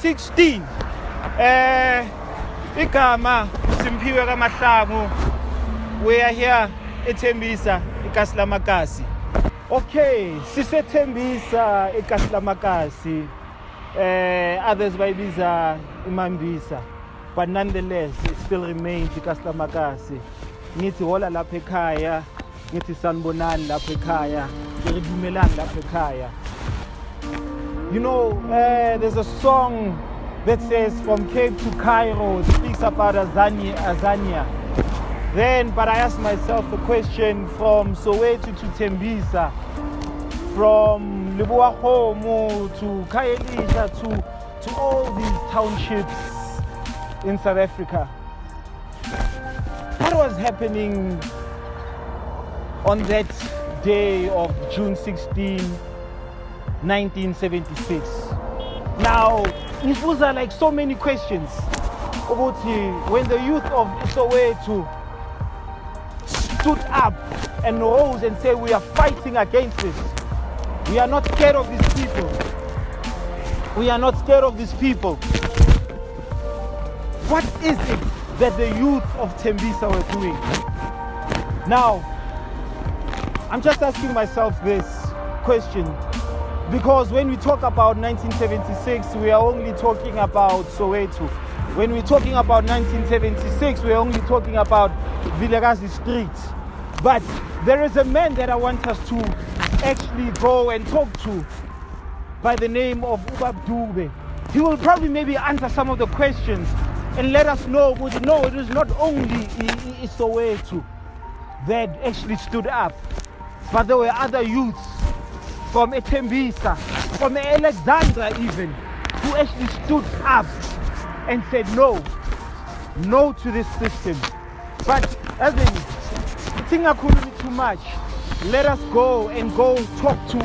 2016 igama Simphiwe kaMahlangu. We are here eThembisa eKasilamakasi. Okay, siseThembisa eKasilamakasi. Others bayibiza iMambisa, but nonetheless it still remains iKasilamakasi. Ngithi hola lapha ekhaya, ngithi sanibonani lapha ekhaya, ngidumelani lapha ekhaya. You know, there's a song that says from Cape to Cairo, it speaks about Azania. Then, but I asked myself a question, from Soweto to Tembisa, from Libuahomo to Khayelitsha to all these townships in South Africa. What was happening on that day of June 16, 1976? Now, it was like so many questions. When the youth of Soweto stood up and rose and said, we are fighting against this. We are not scared of these people. We are not scared of these people. What is it that the youth of Tembisa were doing? Now, I'm just asking myself this question, because when we talk about 1976, we are only talking about Soweto. When we're talking about 1976, we're only talking about Vilakazi Street. But there is a man that I want us to actually go and talk to by the name of Ubab Dube. He will probably maybe answer some of the questions and let us know, no, it is not only Soweto that actually stood up, but there were other youths from Tembisa, from Alexandra even, who actually stood up and said no to this system. But as in, Tingakulumi too much, let us go talk to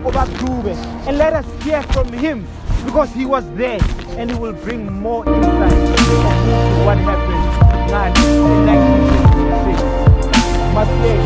Ubab Dube and let us hear from him, because he was there and he will bring more insight into what happened in 1976. Must say.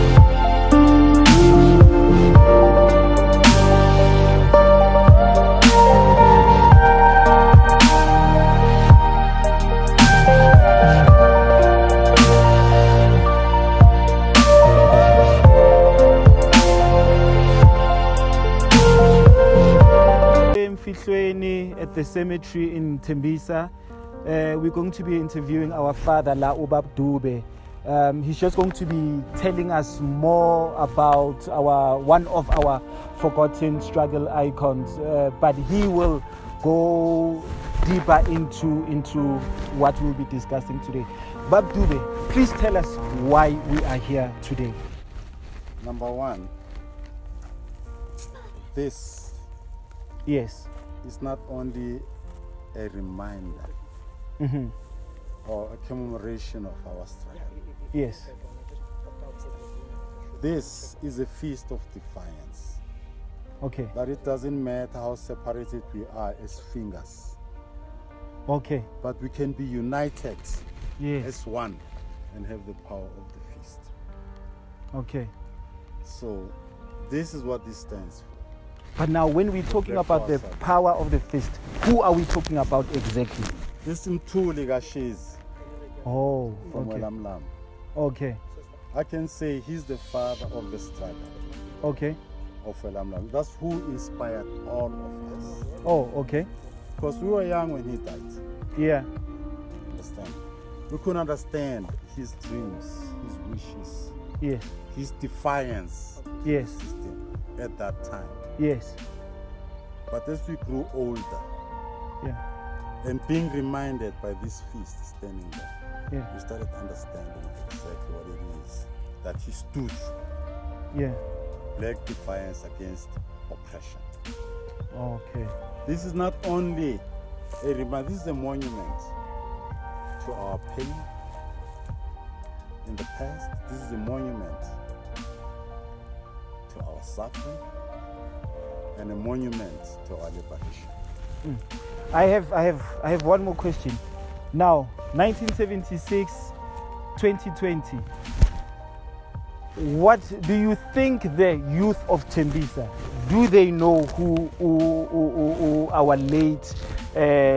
At the cemetery in Tembisa, we're going to be interviewing our father, La Ubab Dube. He's just going to be telling us more about one of our forgotten struggle icons, but he will go deeper into what we'll be discussing today. Ubab Dube, please tell us why we are here today. Number one, this yes is not only a reminder or a commemoration of our struggle. Yes. This is a feast of defiance. Okay. That it doesn't matter how separated we are as fingers. Okay. But we can be united as one and have the power of the feast. Okay. So this is what this stands for. But now when we're talking about the power of the fist, who are we talking about exactly? This Mthuli Gashiz. Oh, from okay. Welamlam. Okay. I can say he's the father of the struggle. Okay. Of Welamlam. That's who inspired all of us. Oh, okay. Because we were young when he died. Yeah. Understand? We couldn't understand his dreams, his wishes. Yes. His defiance. Yes. Of the system at that time. Yes. But as we grew older, and being reminded by this feast standing there, we started understanding exactly what it is that he stood for. Black defiance against oppression. Okay. This is not only a reminder, this is a monument to our pain in the past. This is a monument to our suffering and a monument to our liberation. I have one more question. Now, 1976, 2020. What do you think the youth of Tembisa, do they know who our late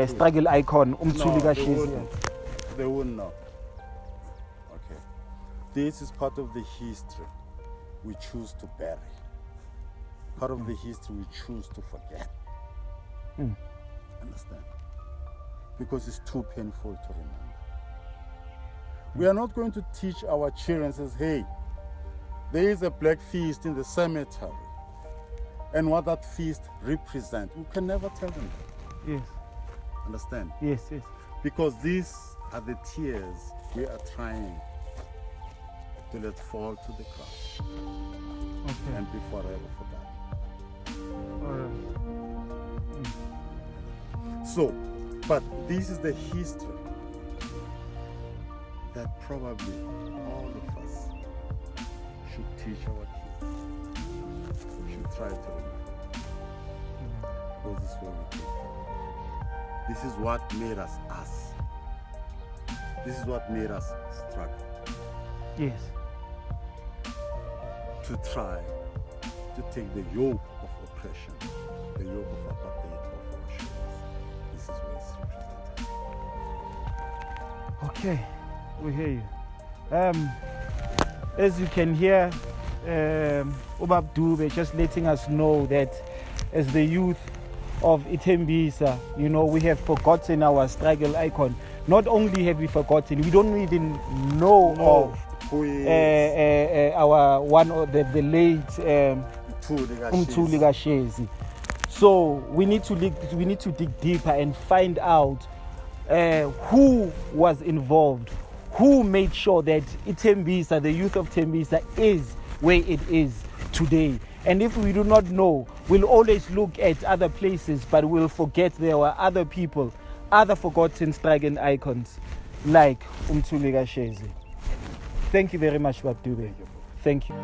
struggle icon Umthuli Kashezi is? They wouldn't know. Okay. This is part of the history we choose to bury. Part of the history we choose to forget. Understand? Because it's too painful to remember. We are not going to teach our children, says, hey, there is a black feast in the cemetery, and what that feast represents. We can never tell them that. Yes. Understand? Yes, yes. Because these are the tears we are trying to let fall to the ground. Okay. And be forever forgotten. All right. So, but this is the history that probably all of us should teach our kids. We should try to remember. Because this is where we came from. This is what made us us. This is what made us struggle. Yes. To try to take the yoke of oppression, the yoke of apartheid off our shoulders. This is where it's represented. Okay, we hear you. As you can hear, Ubab Dube just letting us know that as the youth of Itembisa, you know, we have forgotten our struggle icon. Not only have we forgotten, we don't even know of who is our one of the late Umthuli Kashezi. So we need to dig deeper and find out who was involved, who made sure that Itembisa, the youth of Tembisa, is where it is today. And if we do not know, we'll always look at other places, but we'll forget there were other people, other forgotten struggle icons like Umthuli Kashezi. Thank you very much, Babdube. Thank you.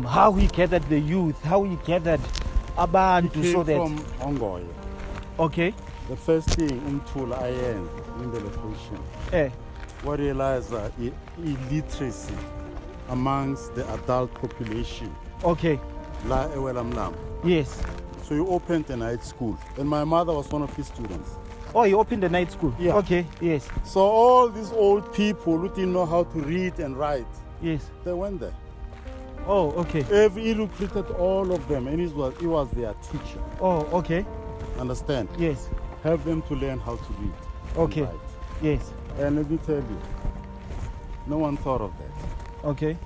How he gathered the youth, how he gathered abantu so that from Ongoye. Okay. The first thing Umthuli ayenza in the location. What realized illiteracy amongst the adult population. Okay. La Ewelamlam. Yes. So you opened a night school, and my mother was one of his students. Oh, you opened a night school? Yeah. Okay, yes. So all these old people who didn't know how to read and write, yes, they went there. Oh, okay. He recruited all of them, and he was their teacher. Oh, okay. Understand? Yes. Help them to learn how to read. Okay. And write. Yes. And let me tell you, no one thought of that. Okay.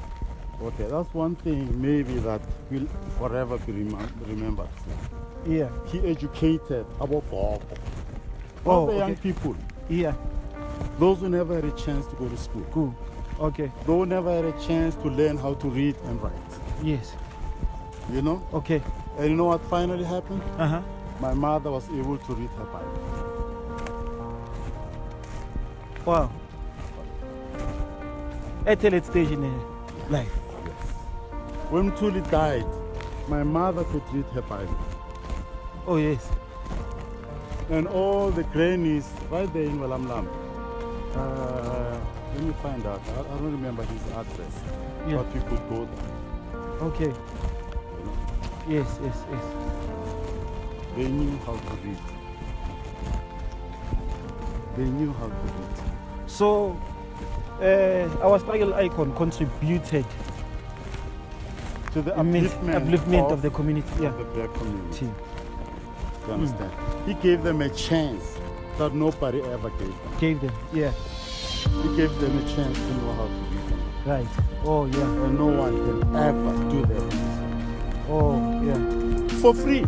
Okay, that's one thing maybe that will forever be remembered for. Yeah. He educated about all the young people. Yeah. Those who never had a chance to go to school. Cool. Okay. Those who never had a chance to learn how to read and write. Yes. You know? Okay. And you know what finally happened? Uh-huh. My mother was able to read her Bible. Wow. At a late stage in her life. Yes. When Tuli died, my mother could read her Bible. Oh, yes. And all the grannies right there in Walamlam. Let me find out. I don't remember his address. Yeah. But we could go there. Okay. You know? Yes. They knew how to read. They knew how to read. So, our struggle icon contributed to the upliftment of the community. Yeah. Of the black community. You understand? He gave them a chance that nobody ever gave them. Yeah. He gave them a chance to know how to read them. Right. Oh, yeah. And no one can ever do that. Oh, yeah. For free.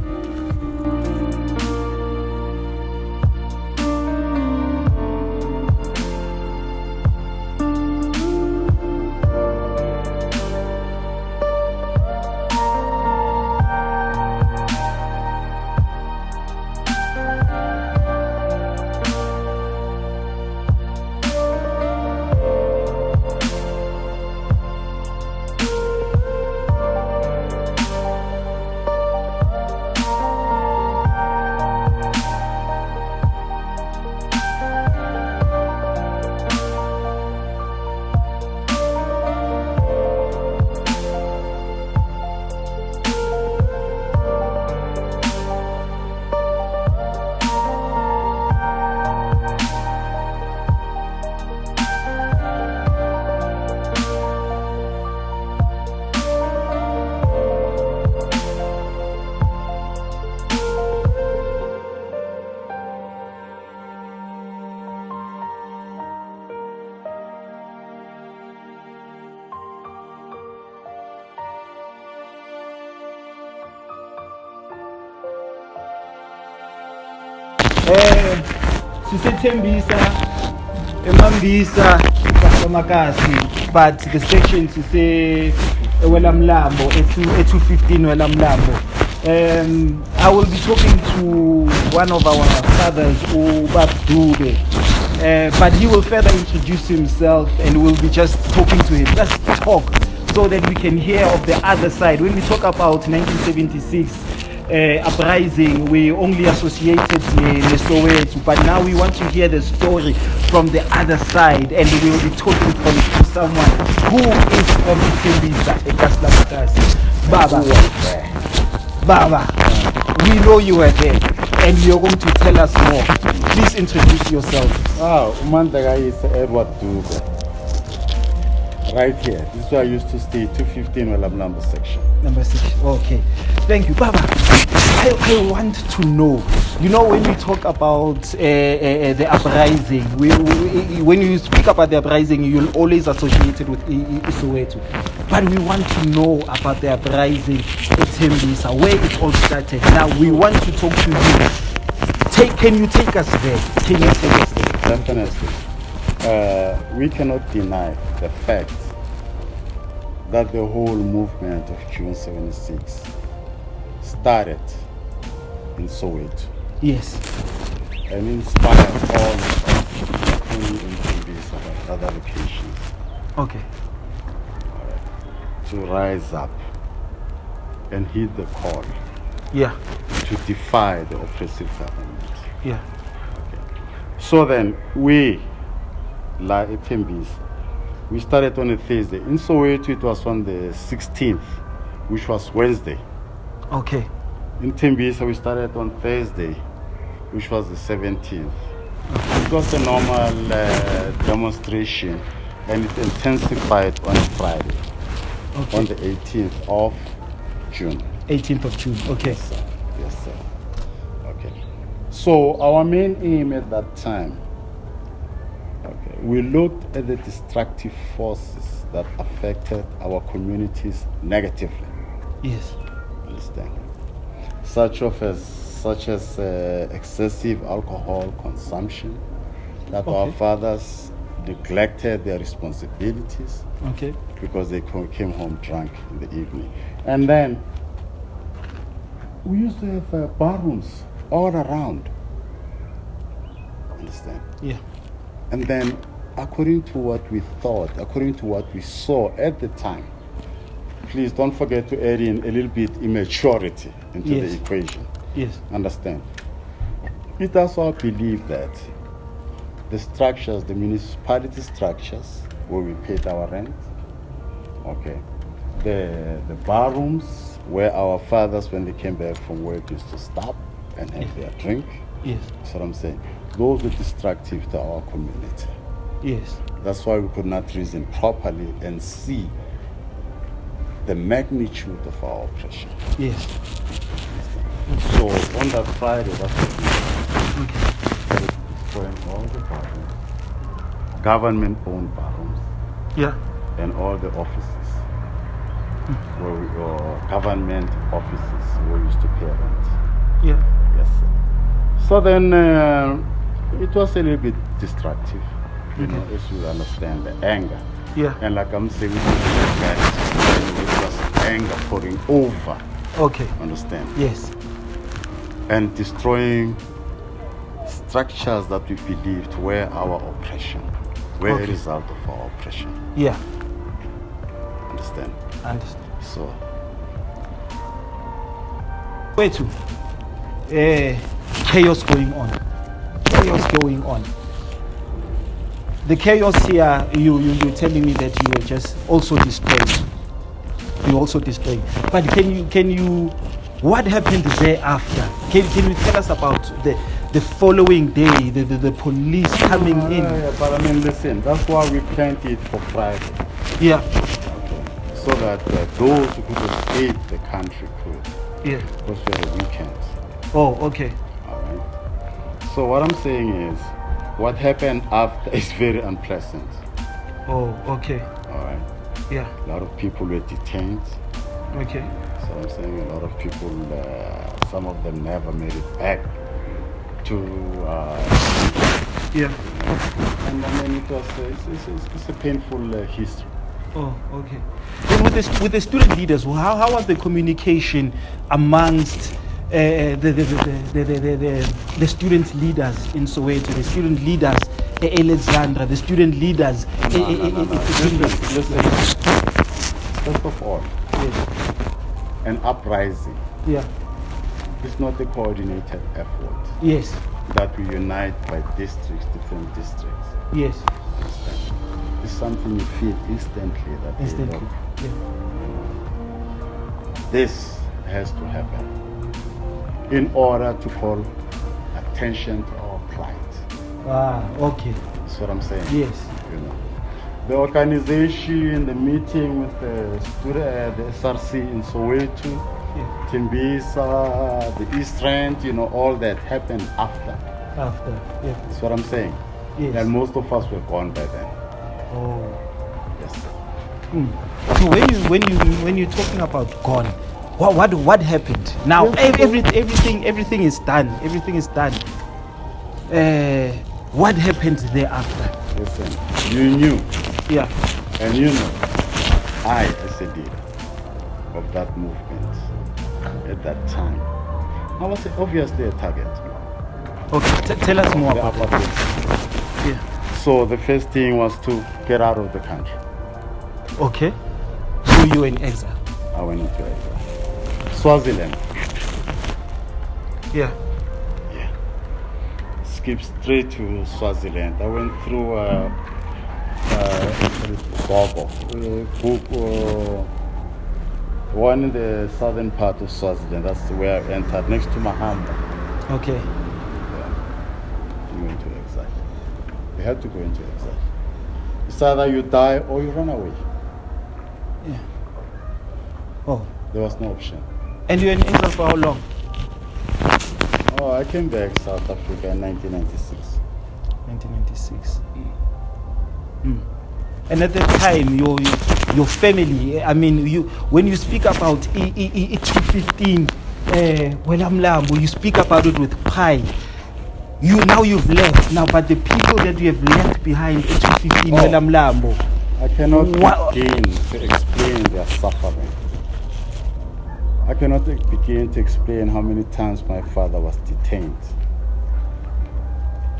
Tembisa, Mambisa, Kasamakasi, but the section to say Welamlambo, a 215 Welamlambo. I will be talking to one of our fathers, Ubab Dube, but he will further introduce himself and we'll be just talking to him. Let's talk so that we can hear of the other side. When we talk about 1976 uprising, we only associated the Soweto, but now we want to hear the story from the other side, and we will be talking to someone who is from Tembisa, Ekaslamakasi. Baba, we know you were there, and you're going to tell us more. Please introduce yourself. Umandaga is Edward Dube. Right here. This is where I used to stay, 215 Welamlambo section. Number 6. Okay. Thank you. Baba, I want to know, when we talk about the uprising, when you speak about the uprising, you'll always associate it with Soweto. But we want to know about the uprising at Tembisa, where it all started. Now, we want to talk to you. Can you take us there? Can you take us there? Definitely. We cannot deny the fact that the whole movement of June 76 started in Soweto. Yes. And inspired all of us, not only in Tembisa but other locations. Okay. To rise up and heed the call. Yeah. To defy the oppressive government. Yeah. Okay. So then we, like Tembisa, we started on a Thursday. In Soweto, it was on the 16th, which was Wednesday. Okay. In Tembisa, we started on Thursday, which was the 17th. It was a normal demonstration, and it intensified on Friday, okay, on the 18th of June. 18th of June, okay. Yes, sir. Yes, sir. Okay. So our main aim at that time, we looked at the destructive forces that affected our communities negatively. Yes. Understand? Such as excessive alcohol consumption, that okay, our fathers neglected their responsibilities, okay, because they came home drunk in the evening. And then we used to have bar rooms all around. Understand? Yeah. And then, according to what we thought, according to what we saw at the time, please don't forget to add in a little bit immaturity into yes, the equation. Yes. Understand? It is our belief that the structures, the municipality structures, where we paid our rent, okay, the bar rooms where our fathers, when they came back from work, used to stop and have their drink. Yes. That's what I'm saying. Those were destructive to our community. Yes. That's why we could not reason properly and see the magnitude of our oppression. Yes. So on that Friday, that's what we did. Destroying all the barrooms, government-owned barrooms, yeah, and all the offices, where we were government offices where we used to pay rent. Yeah. Yes, sir. So then it was a little bit destructive, you know, as you understand, the anger. Yeah. And like I'm saying, it was anger pouring over. Okay. Understand? Yes. And destroying structures that we believed were our oppression, were a result of our oppression. Yeah. Understand? Understand. So. Wait to. Chaos going on. Chaos going on. The chaos here, you're telling me that you were just also displaying. You also displaying. But can you what happened thereafter? Can you tell us about the following day, the police coming in? Yeah, but I mean, listen, that's why we planned it for Friday. Yeah. Okay. So that those who could escape the country could. Yeah. Because we had a weekend. Oh, okay. All right. So what I'm saying is, what happened after is very unpleasant. Oh, okay. All right. Yeah. A lot of people were detained. Okay. So I'm saying a lot of people, some of them never made it back to Yeah. And I mean, it's a painful history. Oh, okay. Then with the student leaders, how was the communication amongst the student leaders in Soweto, the student leaders Alexandra, the student leaders? Listen. First of all, an uprising. Yeah. It's not a coordinated effort. Yes. That we unite by districts, different districts. Yes. It's something you feel instantly. Instantly. Yeah. This has to happen in order to call attention to our plight. Ah, okay. That's what I'm saying. Yes. You know, the organization, the meeting with the SRC in Soweto, Tembisa, the East Rand, you know, all that happened after. After, yeah. That's what I'm saying. Yes. And most of us were gone by then. Oh. Yes. So when you're talking about gone, what happened? Now everything is done. Everything is done. What happened thereafter? Listen, you knew. Yeah. And you know, I as a leader of that movement at that time, I was obviously a target. Okay, tell us more about that. Yeah. So the first thing was to get out of the country. Okay. So you were in exile? I went into exile. Swaziland. Yeah. Yeah. Skip straight to Swaziland. I went through Gogo. One in the southern part of Swaziland. That's where I entered, next to Mahamba. Okay. Yeah. You went to exile. You had to go into exile. It's either you die or you run away. Yeah. Oh. There was no option. And you were in exile for how long? Oh, I came back to South Africa in 1996. 1996. And at that time, your family, I mean, when you speak about 215, you speak about it with pride. You've left now, but the people that you have left behind 215, I cannot begin to explain their suffering. I cannot begin to explain how many times my father was detained.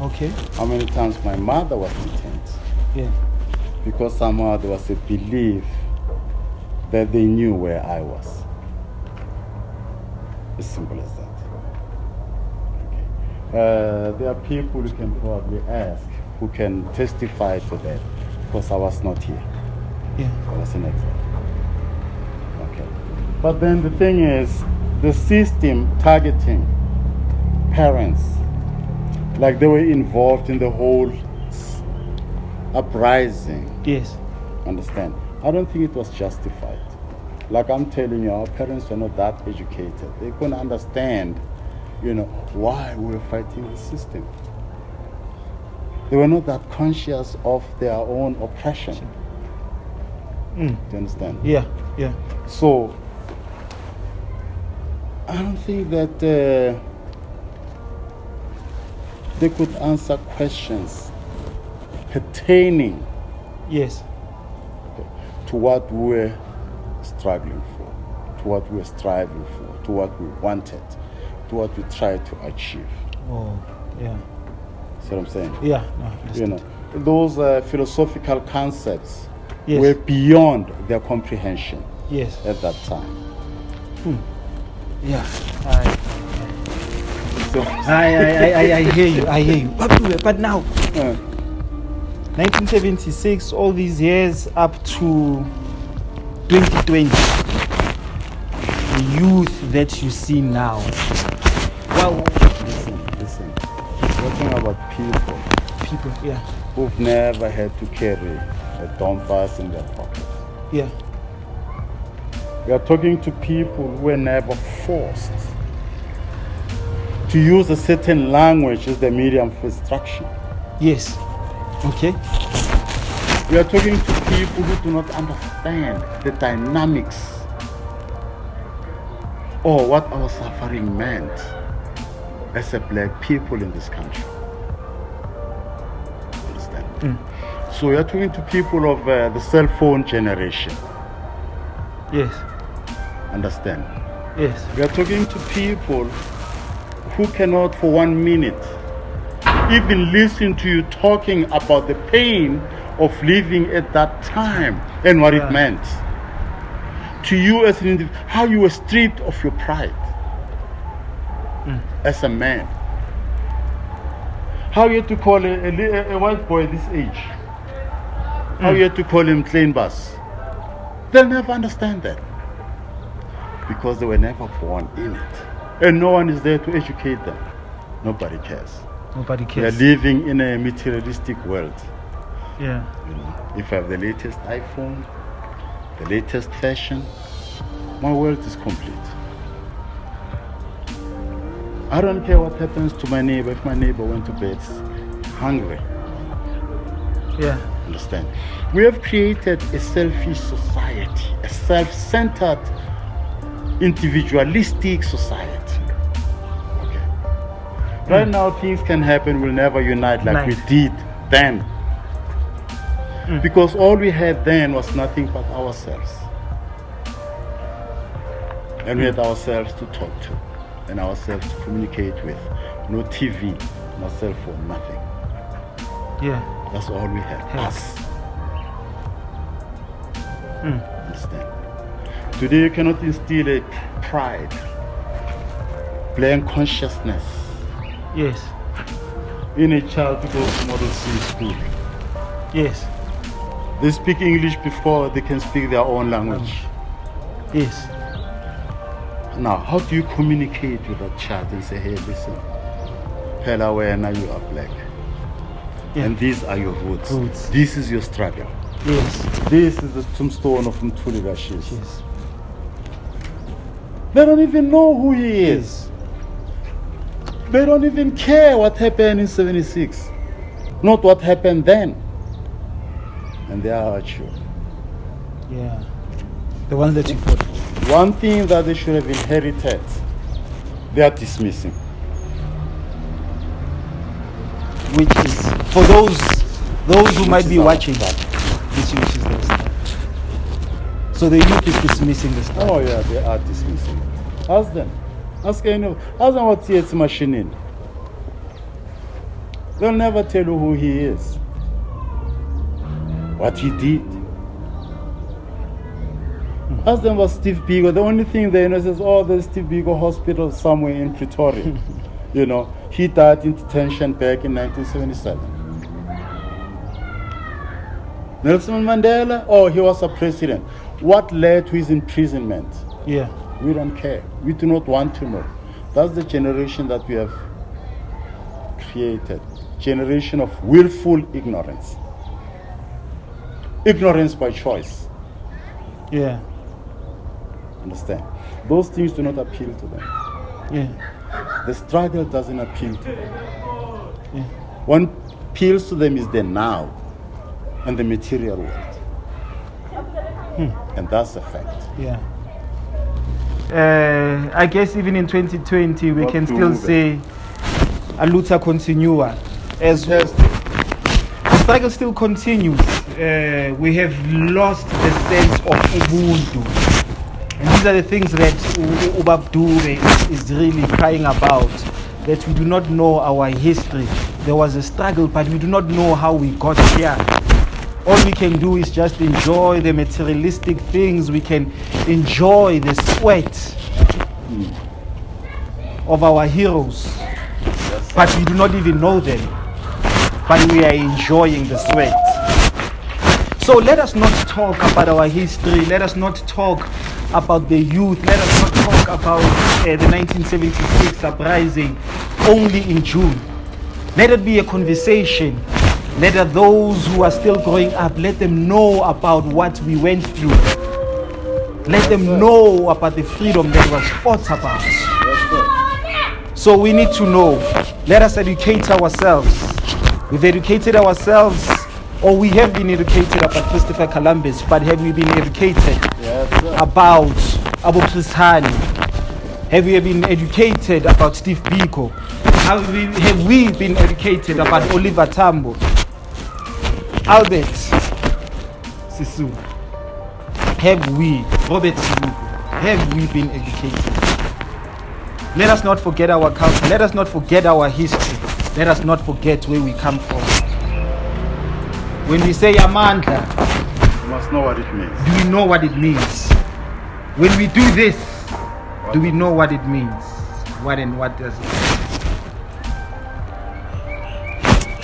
Okay. How many times my mother was detained. Yeah. Because somehow there was a belief that they knew where I was. As simple as that. Okay. There are people you can probably ask who can testify to that, because I was not here. Yeah. I was in exile. Okay. But then the thing is, the system targeting parents, like they were involved in the whole uprising. Yes. Understand? I don't think it was justified. Like I'm telling you, our parents were not that educated. They couldn't understand, why we were fighting the system. They were not that conscious of their own oppression. Do you understand? Yeah, yeah. So, I don't think that they could answer questions pertaining to what we were struggling for, to what we were striving for, to what we wanted, to what we tried to achieve. Oh, yeah. See what I'm saying? Yeah. No, those philosophical concepts were beyond their comprehension at that time. Yeah. So, I hear you. But now, 1976, all these years up to 2020, the youth that you see now. Well, listen. We're talking about people, who've never had to carry a compass in their pocket. Yeah. We are talking to people who were never forced to use a certain language as the medium of instruction. Yes. Okay. We are talking to people who do not understand the dynamics or what our suffering meant as a black people in this country. So we are talking to people of the cell phone generation. Yes. Understand? Yes. We are talking to people who cannot for 1 minute even listen to you talking about the pain of living at that time and what it meant to you as an individual, how you were stripped of your pride as a man, how you had to call a white boy this age, how you had to call him clean bus. They'll never understand that because they were never born in it, and no one is there to educate them. Nobody cares. Nobody We are cares. living in a materialistic world. Yeah. You know, if I have the latest iPhone, the latest fashion, my world is complete. I don't care what happens to my neighbor if my neighbor went to bed hungry. Yeah. Understand? We have created a selfish society, a self-centered, individualistic society. Okay. Right now, things can happen. We'll never unite like we did then. Because all we had then was nothing but ourselves. And we had ourselves to talk to and ourselves to communicate with. No TV, no cell phone, nothing. Yeah. That's all we had. Us. Understand? Today you cannot instill a pride, blank consciousness Yes. in a child to go to Model C school. Yes. They speak English before they can speak their own language. Yes. Now, how do you communicate with a child and say, hey, listen, Pela Wena, you are black. Yeah. And these are your roots. This is your struggle. Yes. This is the tombstone of Mthuli Rashis. Yes. They don't even know who he is. They don't even care what happened in 76. Not what happened then. And they are our children. Yeah. The ones that you fought for. One thing that they should have inherited, they are dismissing. Which is, for those who might be watching, which is the stuff. So the youth is dismissing the stuff. Oh yeah, they are dismissing it. Ask them. Ask anyone. Ask them what's here machine in. They'll never tell you who he is. What he did. Ask them about Steve Biko. The only thing they know is, oh, there's Steve Biko Hospital somewhere in Pretoria. You know, he died in detention back in 1977. Nelson Mandela, oh, he was a president. What led to his imprisonment? Yeah. We don't care. We do not want to know. That's the generation that we have created. Generation of willful ignorance. Ignorance by choice. Yeah. Understand? Those things do not appeal to them. Yeah. The struggle doesn't appeal to them. Yeah. What appeals to them is the now and the material world. And that's a fact. Yeah. I guess even in 2020 we can still say a luta continua. As the struggle still continues. We have lost the sense of Ubuntu. And these are the things that Ubabdure is really crying about. That we do not know our history. There was a struggle, but we do not know how we got here. All we can do is just enjoy the materialistic things. We can enjoy the sweat of our heroes. But we do not even know them. But we are enjoying the sweat. So let us not talk about our history. Let us not talk about the youth. Let us not talk about the 1976 uprising only in June. Let it be a conversation. Let those who are still growing up, let them know about what we went through. Let them know about the freedom that was fought about. So we need to know. Let us educate ourselves. We've educated ourselves, or we have been educated about Christopher Columbus, but have we been educated about Abu Khrisani? Have we been educated about Steve Biko? Have we been educated about Oliver Tambo? Albert Sisu, Robert Sisu, have we been educated? Let us not forget our culture. Let us not forget our history. Let us not forget where we come from. When we say Amandla, You must know what it means. do we know what it means? When we do this, do we know what it means? What and what does it mean?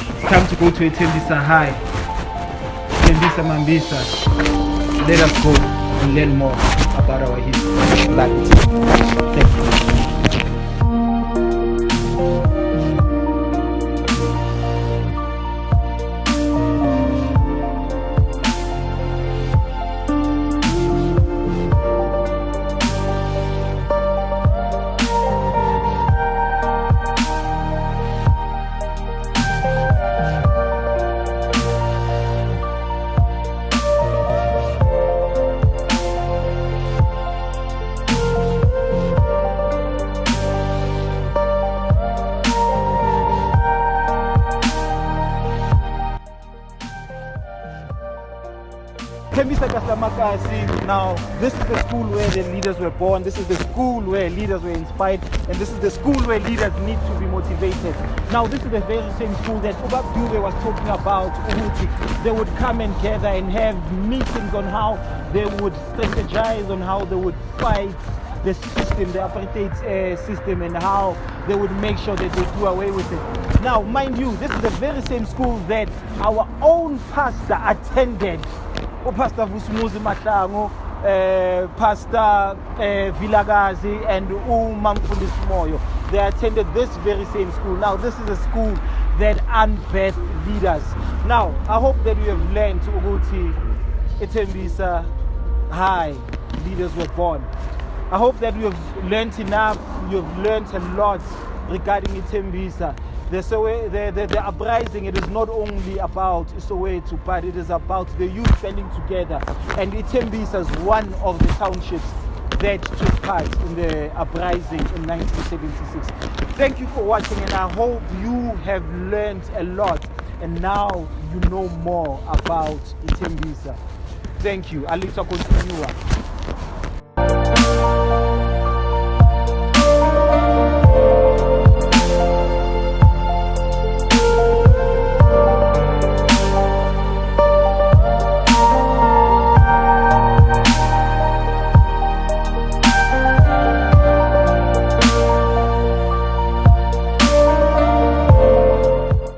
It's time to go to Tembisa High, Tembisa Mambisa. Let us go and learn more about our history. Thank you. Now, this is the school where the leaders were born. This is the school where leaders were inspired, and this is the school where leaders need to be motivated. Now, this is the very same school that Ubab Dube was talking about. They would come and gather and have meetings on how they would strategize, on how they would fight the system, the apartheid system, and how they would make sure that they do away with it. Now, mind you, this is the very same school that our own pastor attended. Pastor Vusumuzi Mahlangu, Pastor Vilagazi, and Mamfulis Moyo. They attended this very same school. Now, this is a school that unbirthed leaders. Now, I hope that you have learned Uguti Itembisa High, leaders were born. I hope that you have learned enough, you have learned a lot regarding Itembisa. The uprising, it is not only about Soweto, but it is about the youth standing together. And Itembisa is one of the townships that took part in the uprising in 1976. Thank you for watching, and I hope you have learned a lot, and now you know more about Itembisa. Thank you. Alita continua.